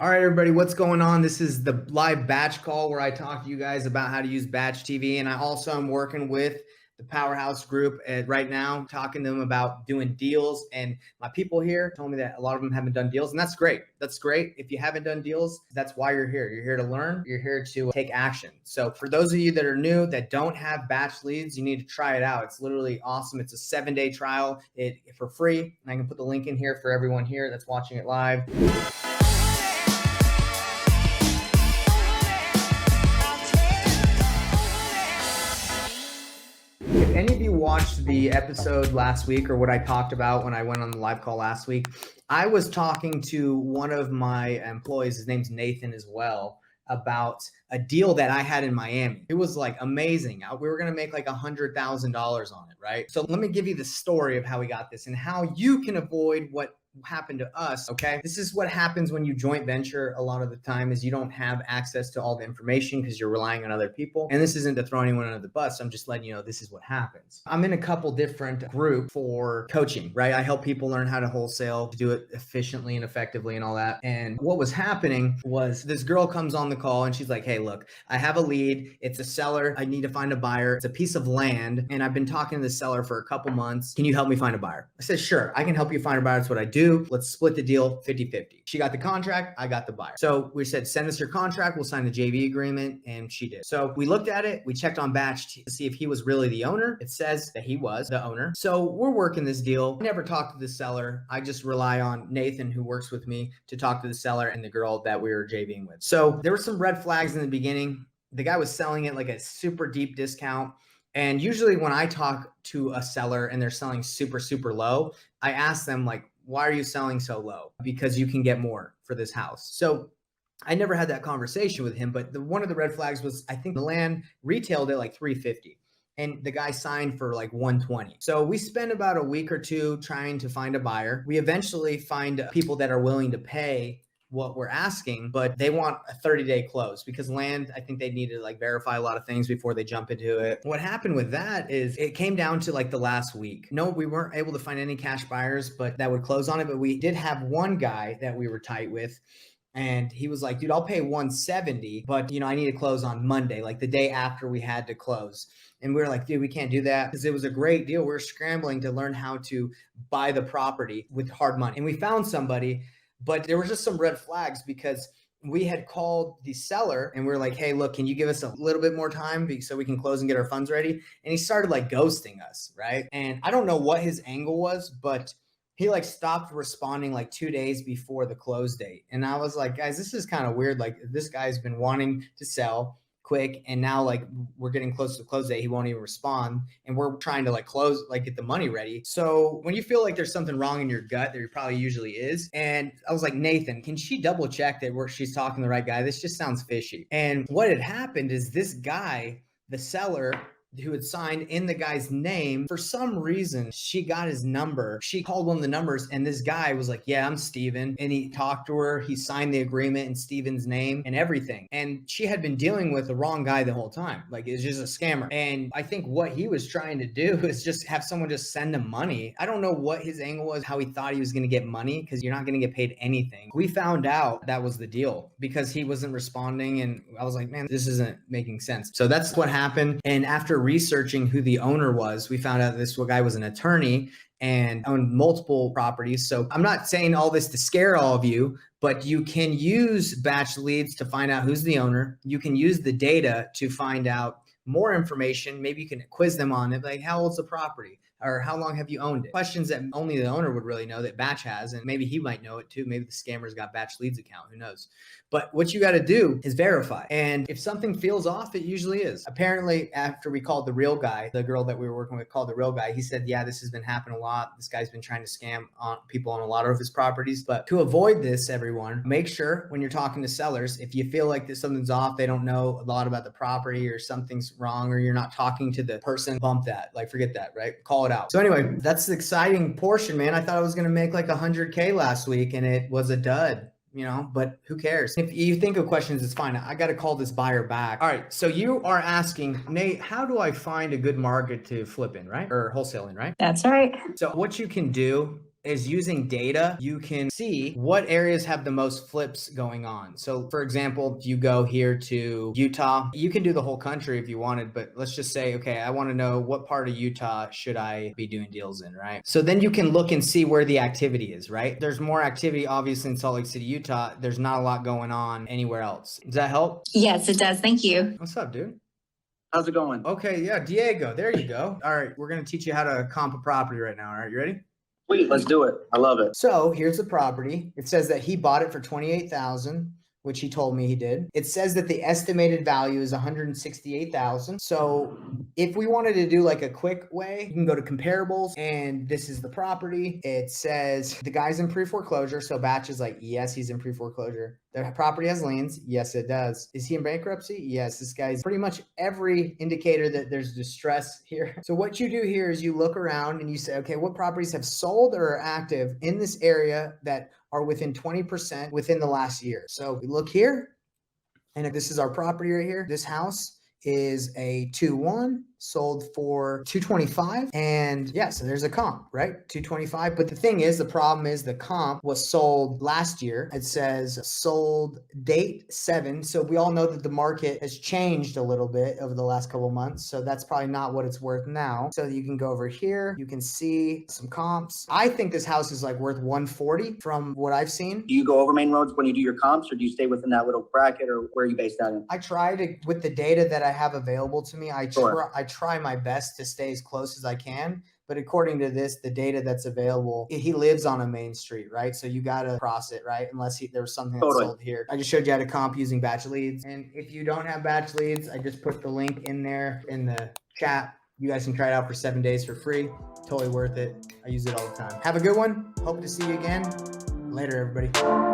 All right, everybody, what's going on? This is the live batch call where I talk to you guys about how to use batch TV. And I also am working with the Powerhouse group right now, talking to them about doing deals. And my people here told me that a lot of them haven't done deals, and that's great. That's great. If you haven't done deals, that's why you're here. You're here to learn. You're here to take action. So for those of you that are new, that don't have batch leads, you need to try it out. It's literally awesome. It's a 7-day trial for free. And I can put the link in here for everyone here that's watching it live. If any of you watched the episode last week or what I talked about when I went on the live call last week, I was talking to one of my employees, his name's Nathan as well, about a deal that I had in Miami. It was like amazing. We were going to make like $100,000 on it, right? So let me give you the story of how we got this and how you can avoid what happened to us. Okay, this is what happens when you joint venture a lot of the time is you don't have access to all the information because you're relying on other people. And this isn't to throw anyone under the bus. I'm just letting you know this is what happens. I'm in a couple different groups for coaching, right? I help people learn how to wholesale, to do it efficiently and effectively and all that. And what was happening was this girl comes on the call and she's like, hey, look, I have a lead. It's a seller. I need to find a buyer. It's a piece of land. And I've been talking to the seller for a couple months. Can you help me find a buyer? I said, sure, I can help you find a buyer. That's what I do. Let's split the deal 50-50. She got the contract, I got the buyer. So we said, send us your contract, we'll sign the JV agreement, and she did. So we looked at it, we checked on Batch to see if he was really the owner. It says that he was the owner. So we're working this deal. I never talked to the seller. I just rely on Nathan, who works with me, to talk to the seller and the girl that we were JVing with. So there were some red flags in the beginning. The guy was selling it like a super deep discount. And usually when I talk to a seller and they're selling super, super low, I ask them like, why are you selling so low? Because you can get more for this house. So I never had that conversation with him, but one of the red flags was, I think the land retailed at like 350 and the guy signed for like 120. So we spent about a week or two trying to find a buyer. We eventually find people that are willing to pay what we're asking, but they want a 30-day close because land, I think they need to like verify a lot of things before they jump into it. What happened with that is it came down to like the last week. No, we weren't able to find any cash buyers, but that would close on it. But we did have one guy that we were tight with. And he was like, dude, I'll pay 170, but I need to close on Monday, like the day after we had to close. And we were like, dude, we can't do that because it was a great deal. We were scrambling to learn how to buy the property with hard money. And we found somebody. But there were just some red flags because we had called the seller and we were like, hey, look, can you give us a little bit more time so we can close and get our funds ready? And he started like ghosting us, right? And I don't know what his angle was, but he like stopped responding like 2 days before the close date. And I was like, guys, this is kind of weird. Like this guy's been wanting to sell quick and now like we're getting close to the close date, he won't even respond, and we're trying to like close, like get the money ready. So when you feel like there's something wrong in your gut, there probably usually is, and I was like, Nathan, can she double check that she's talking to the right guy? This just sounds fishy. And what had happened is this guy, the seller who had signed in the guy's name, for some reason, she got his number. She called one of the numbers and this guy was like, yeah, I'm Steven. And he talked to her. He signed the agreement in Steven's name and everything. And she had been dealing with the wrong guy the whole time. Like it's just a scammer. And I think what he was trying to do is just have someone just send him money. I don't know what his angle was, how he thought he was going to get money, because you're not going to get paid anything. We found out that was the deal because he wasn't responding. And I was like, man, this isn't making sense. So that's what happened. And after researching who the owner was, we found out this guy was an attorney and owned multiple properties. So I'm not saying all this to scare all of you, but you can use batch leads to find out who's the owner. You can use the data to find out more information. Maybe you can quiz them on it, like how old's the property? Or how long have you owned it? Questions that only the owner would really know, that Batch has, and maybe he might know it too. Maybe the scammer's got Batch Leads account, who knows? But what you got to do is verify. And if something feels off, it usually is. Apparently, after we called the real guy, the girl that we were working with called the real guy, he said, yeah, this has been happening a lot. This guy's been trying to scam on people on a lot of his properties. But to avoid this, everyone, make sure when you're talking to sellers, if you feel like something's off, they don't know a lot about the property or something's wrong, or you're not talking to the person, bump that, like forget that, right? Call it out. So anyway, that's the exciting portion, man. I thought I was going to make like 100K last week and it was a dud. But who cares? If you think of questions, it's fine. I got to call this buyer back. All right. So you are asking, Nate, how do I find a good market to flip in, right? Or wholesale in, right? That's right. So what you can do is using data, you can see what areas have the most flips going on. So for example, if you go here to Utah, you can do the whole country if you wanted, but let's just say, okay, I want to know what part of Utah should I be doing deals in, right? So then you can look and see where the activity is, right? There's more activity obviously in Salt Lake City, Utah. There's not a lot going on anywhere else. Does that help? Yes, it does. Thank you. What's up, dude? How's it going? Okay, yeah, Diego, there you go. All right, we're going to teach you how to comp a property right now. All right, you ready? Sweet, let's do it. I love it. So here's the property. It says that he bought it for $28,000, which he told me he did. It says that the estimated value is $168,000. So if we wanted to do like a quick way, you can go to comparables, and this is the property. It says the guy's in pre-foreclosure. So Batch is like, yes, he's in pre-foreclosure. The property has liens. Yes, it does. Is he in bankruptcy? Yes, this guy's pretty much every indicator that there's distress here. So what you do here is you look around and you say, okay, what properties have sold or are active in this area that are within 20% within the last year? So we look here, and this is our property right here. This house is a 2-1, sold for $225. And yeah, so there's a comp, right? $225. But the thing is, the problem is the comp was sold last year. It says sold date 7. So we all know that the market has changed a little bit over the last couple of months. So that's probably not what it's worth now. So you can go over here. You can see some comps. I think this house is like worth 140 from what I've seen. Do you go over main roads when you do your comps, or do you stay within that little bracket, or where are you based that in? I try to, with the data that I have available to me, I try my best to stay as close as I can. But according to this, the data that's available, he lives on a main street, right? So you got to cross it, right? Unless there was something that's sold here. I just showed you how to comp using batch leads. And if you don't have batch leads, I just put the link in there in the chat. You guys can try it out for 7 days for free. Totally worth it. I use it all the time. Have a good one. Hope to see you again. Later, everybody.